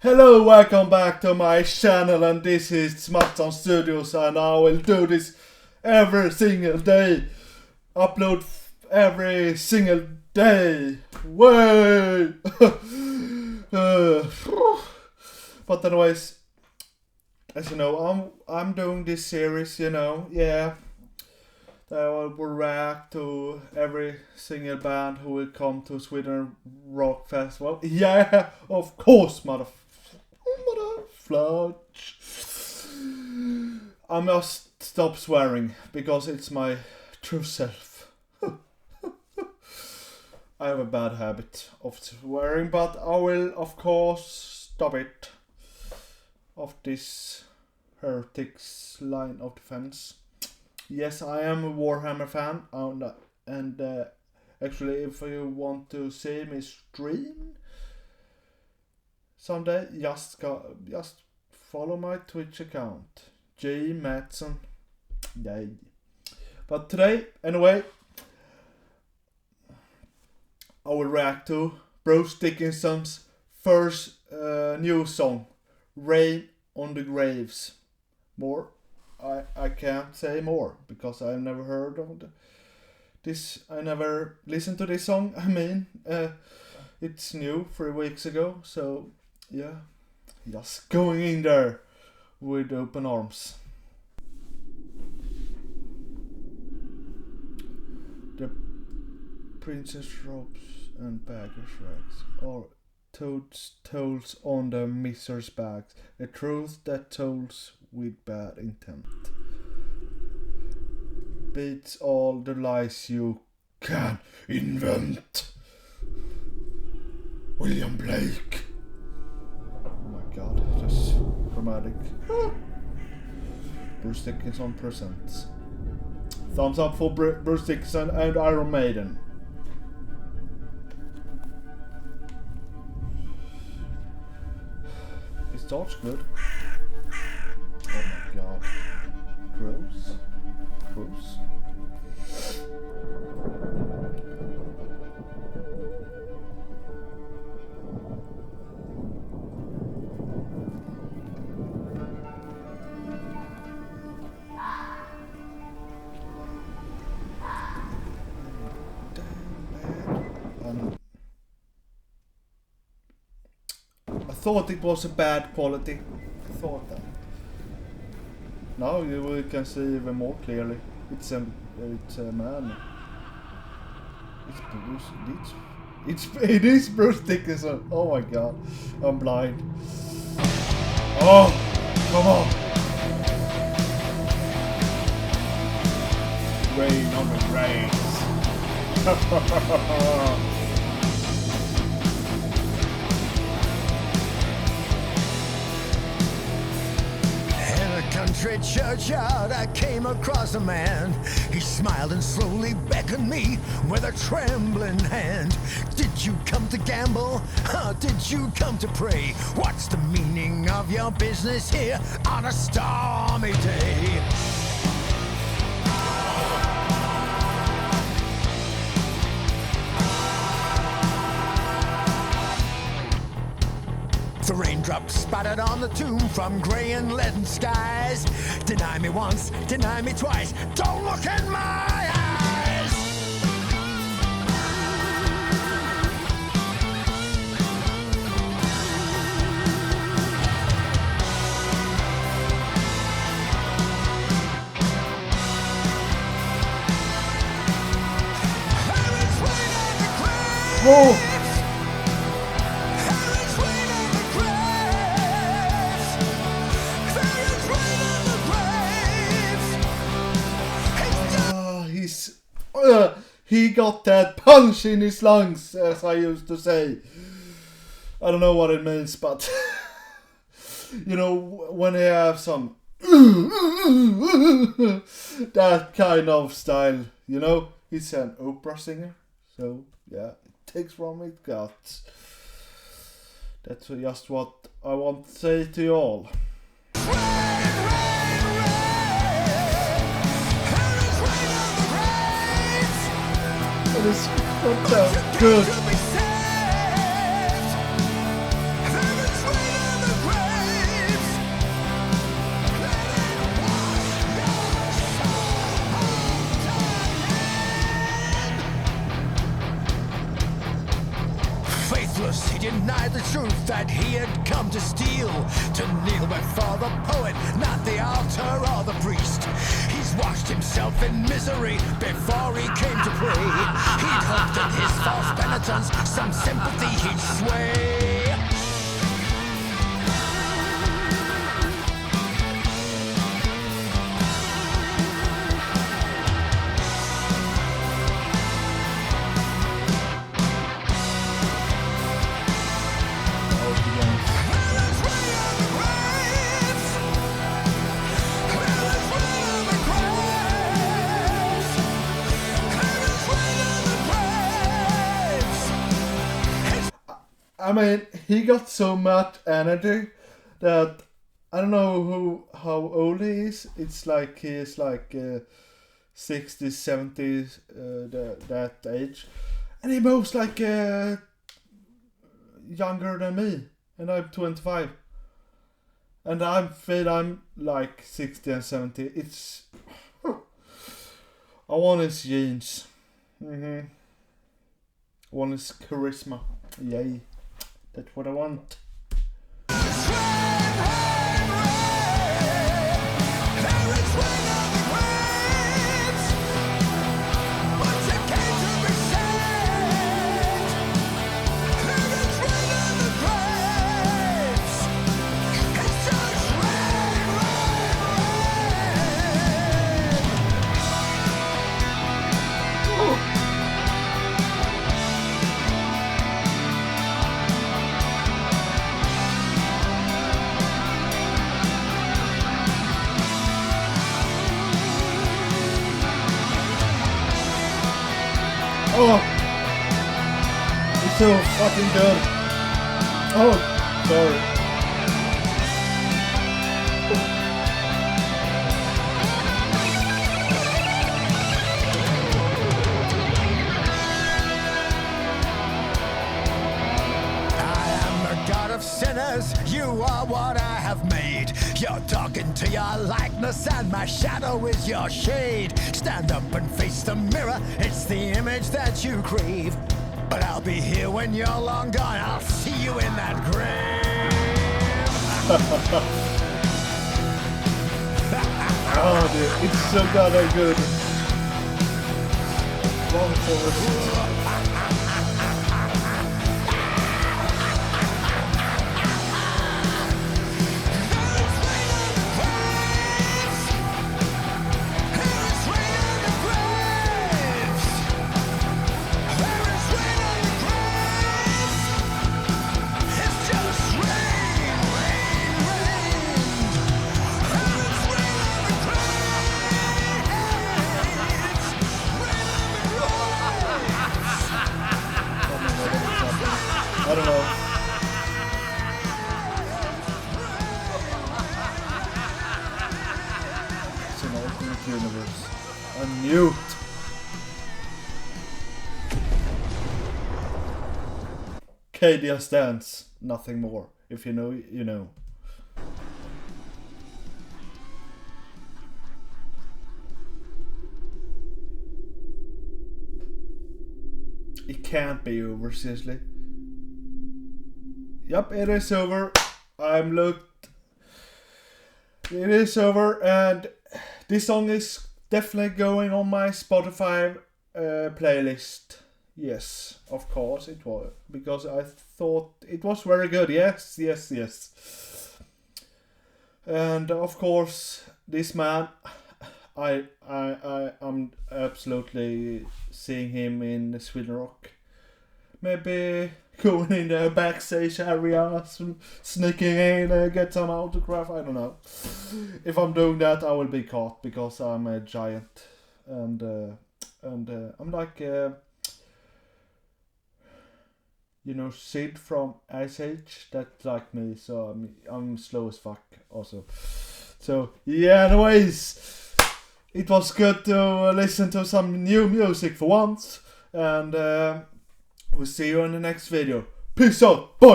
Hello, welcome back to my channel, and this is Matsson Studios, and I will do this every single day. Upload every single day. Way! But anyways, as you know, I'm doing this series, yeah. I will react to every single band who will come to Sweden Rock Festival. Yeah, of course, motherfludge. I must stop swearing because it's my true self. I have a bad habit of swearing, but I will of course stop it of this heretics line of defense. Yes, I am a Warhammer fan, and actually, if you want to see me stream someday, just follow my Twitch account, J Matsson. Yay! But today, anyway, I will react to Bruce Dickinson's first new song, "Rain on the Graves." More. I can't say more because I've never heard of this. I never listened to this song. I mean, it's new 3 weeks ago, so yeah, just going in there with open arms. The princess robes and baggage rags are tolls on the miser's bags, a truth that tolls with bad intent. Beats all the lies you can invent. William Blake. Oh my god, that's dramatic. Bruce Dickinson presents. Thumbs up for Bruce Dickinson and Iron Maiden. It starts good. Oh my god. Gross. I thought it was a bad quality. I thought that. Now you can see even more clearly. It's a man. It is Bruce Dickinson. Oh my god, I'm blind. Oh, come on. Rain on the graves. Country churchyard, I came across a man. He smiled and slowly beckoned me with a trembling hand. Did you come to gamble? Did you come to pray? What's the meaning of your business here on a stormy day? The raindrops spattered on the tomb from grey and leaden skies. Deny me once, deny me twice, don't look in my eyes. Whoa! He got that punch in his lungs, as I used to say. I don't know what it means, but you know, when he have some that kind of style, you know, he's an opera singer, so yeah, it takes from his guts. That's just what I want to say to you all. It's so good. he had come to steal, to kneel before the poet, not the altar or the priest. He's washed himself in misery before he came to pray. He'd hoped that his false penitence some sympathy he'd sway. I mean, he got so much energy that I don't know how old he is. It's like he is like 60s, 70s, that age, and he moves like younger than me, and I'm 25, and I feel I'm like 60 and 70. It's I want his genes. I want his charisma. Yay. That's what I want. Oh, it's so fucking good. Oh, sorry. I am the God of sinners, you are what I have made. You're talking to your likeness and my shadow is your shade. Stand up and face the mirror, it's the image that you crave. But I'll be here when you're long gone, I'll see you in that grave. Oh dude, it's so goddamn good. Long forest. I don't know. It's an alternate universe. Unmute. Cadia stands. Nothing more. If you know, you know. It can't be over, seriously. Yep, it is over. I'm looked. It is over, and this song is definitely going on my Spotify playlist. Yes, of course it was, because I thought it was very good. Yes, yes, yes. And of course, this man, I'm absolutely seeing him in Sweden Rock. Maybe going in the backstage area, sneaking in, get some autograph. I don't know. If I'm doing that, I will be caught because I'm a giant, and I'm like, Sid from Ice Age. That's like me. So I'm slow as fuck also. So yeah, anyways, it was good to listen to some new music for once, and we'll see you in the next video. Peace out, bye!